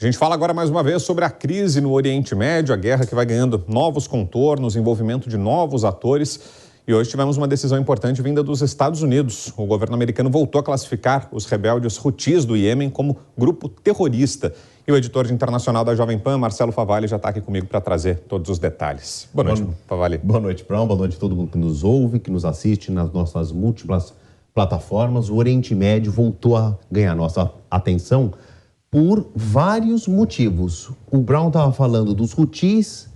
A gente fala agora mais uma vez sobre a crise no Oriente Médio, a guerra que vai ganhando novos contornos, envolvimento de novos atores. E hoje tivemos uma decisão importante vinda dos Estados Unidos. O governo americano voltou a classificar os rebeldes Houthis do Iêmen como grupo terrorista. E o editor internacional da Jovem Pan, Marcelo Favalli, já está aqui comigo para trazer todos os detalhes. Boa noite, Favalli. Boa noite, Brown. Boa noite a todo mundo que nos ouve, que nos assiste nas nossas múltiplas plataformas. O Oriente Médio voltou a ganhar nossa atenção por vários motivos. O Brown estava falando dos Houthis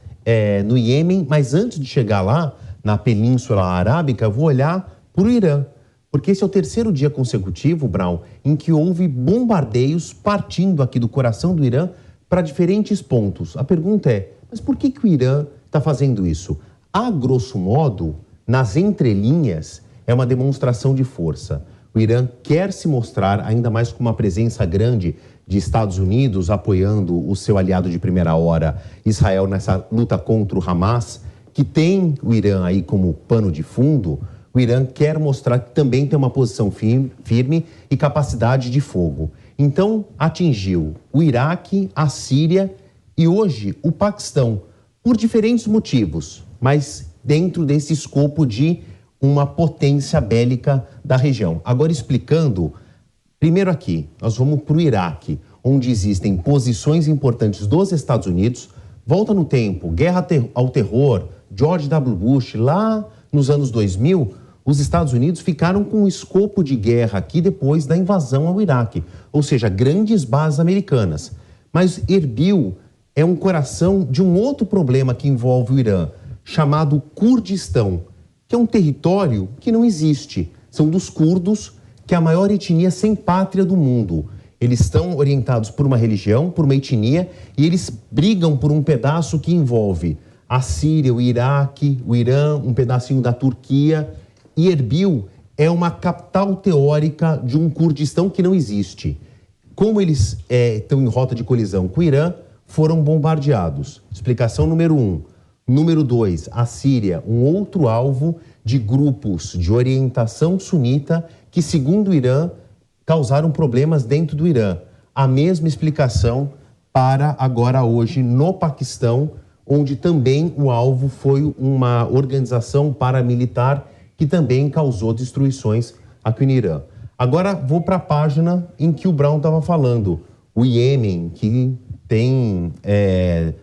no Iêmen, mas antes de chegar lá, na Península Arábica, eu vou olhar para o Irã. Porque esse é o terceiro dia consecutivo, Brown, em que houve bombardeios partindo aqui do coração do Irã para diferentes pontos. A pergunta é, mas por que o Irã está fazendo isso? A grosso modo, nas entrelinhas, é uma demonstração de força. O Irã quer se mostrar ainda mais com uma presença grande de Estados Unidos apoiando o seu aliado de primeira hora, Israel, nessa luta contra o Hamas, que tem o Irã aí como pano de fundo. O Irã quer mostrar que também tem uma posição firme e capacidade de fogo. Então, atingiu o Iraque, a Síria e hoje o Paquistão, por diferentes motivos, mas dentro desse escopo de uma potência bélica da região. Agora, explicando, primeiro aqui, nós vamos para o Iraque, onde existem posições importantes dos Estados Unidos. Volta no tempo, guerra ao terror, George W. Bush, lá nos anos 2000, os Estados Unidos ficaram com um escopo de guerra aqui depois da invasão ao Iraque, ou seja, grandes bases americanas. Mas Erbil é um coração de um outro problema que envolve o Irã, chamado Kurdistão, que é um território que não existe. São dos curdos, que é a maior etnia sem pátria do mundo. Eles estão orientados por uma religião, por uma etnia, e eles brigam por um pedaço que envolve a Síria, o Iraque, o Irã, um pedacinho da Turquia. E Erbil é uma capital teórica de um Kurdistão que não existe. Como eles estão em rota de colisão com o Irã, foram bombardeados. Explicação número 1. Número 2, a Síria, um outro alvo de grupos de orientação sunita que, segundo o Irã, causaram problemas dentro do Irã. A mesma explicação para agora hoje no Paquistão, onde também o alvo foi uma organização paramilitar que também causou destruições aqui no Irã. Agora vou para a página em que o Brown estava falando, o Iêmen, que tem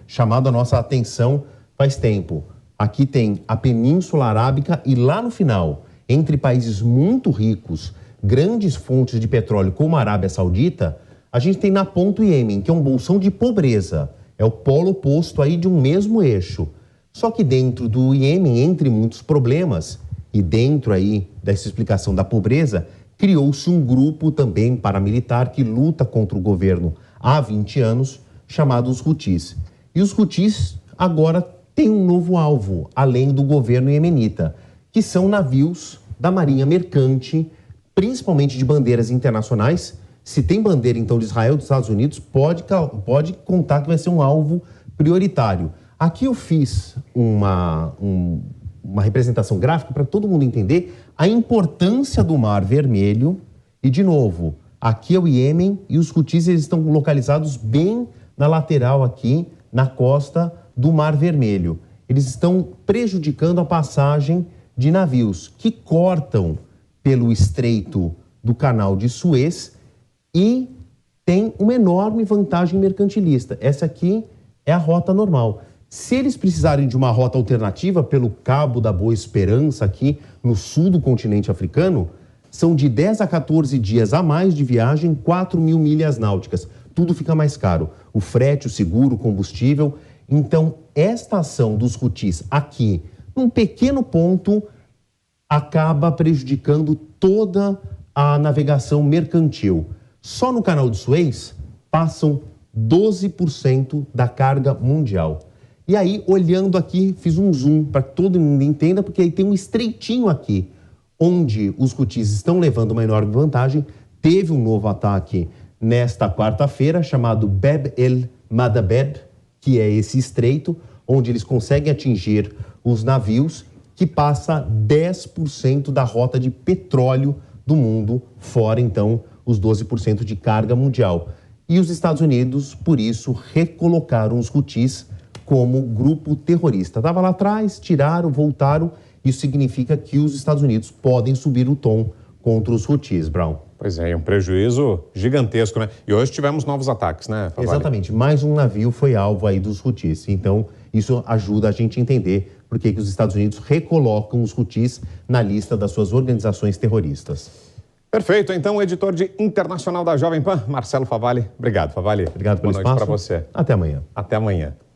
chamado a nossa atenção faz tempo. Aqui tem a Península Arábica e lá no final, entre países muito ricos, grandes fontes de petróleo como a Arábia Saudita, a gente tem na ponta o Iêmen, que é um bolsão de pobreza. É o polo oposto aí de um mesmo eixo. Só que dentro do Iêmen, entre muitos problemas, e dentro aí dessa explicação da pobreza, criou-se um grupo também paramilitar que luta contra o governo há 20 anos, chamado os Houthis. E os Houthis agora têm um novo alvo, além do governo iemenita, que são navios da marinha mercante, principalmente de bandeiras internacionais. Se tem bandeira, então, de Israel, dos Estados Unidos, pode contar que vai ser um alvo prioritário. Aqui eu fiz uma representação gráfica para todo mundo entender a importância do Mar Vermelho. E, de novo, aqui é o Iêmen e os Houthis eles estão localizados bem na lateral aqui, na costa do Mar Vermelho. Eles estão prejudicando a passagem de navios que cortam pelo estreito do Canal de Suez e tem uma enorme vantagem mercantilista. Essa aqui é a rota normal. Se eles precisarem de uma rota alternativa pelo Cabo da Boa Esperança, aqui no sul do continente africano, são de 10 a 14 dias a mais de viagem, 4.000 milhas náuticas. Tudo fica mais caro. O frete, o seguro, o combustível. Então, esta ação dos Houthis aqui, num pequeno ponto, acaba prejudicando toda a navegação mercantil. Só no Canal de Suez passam 12% da carga mundial. E aí, olhando aqui, fiz um zoom para que todo mundo entenda, porque aí tem um estreitinho aqui, onde os Houthis estão levando uma enorme vantagem. Teve um novo ataque nesta quarta-feira, chamado Bab el-Mandeb, que é esse estreito, onde eles conseguem atingir os navios, que passa 10% da rota de petróleo do mundo, fora, então, os 12% de carga mundial. E os Estados Unidos, por isso, recolocaram os Houthis como grupo terrorista. Estava lá atrás, tiraram, voltaram. Isso significa que os Estados Unidos podem subir o tom contra os Houthis, Brown. Pois é, um prejuízo gigantesco, né? E hoje tivemos novos ataques, né, Favale? Exatamente. Mais um navio foi alvo aí dos Houthis. Então, isso ajuda a gente a entender por que os Estados Unidos recolocam os Houthis na lista das suas organizações terroristas. Perfeito. Então, o editor de internacional da Jovem Pan, Marcelo Favale. Obrigado, Favale. Obrigado pelo espaço. Boa noite para você. Até amanhã. Até amanhã.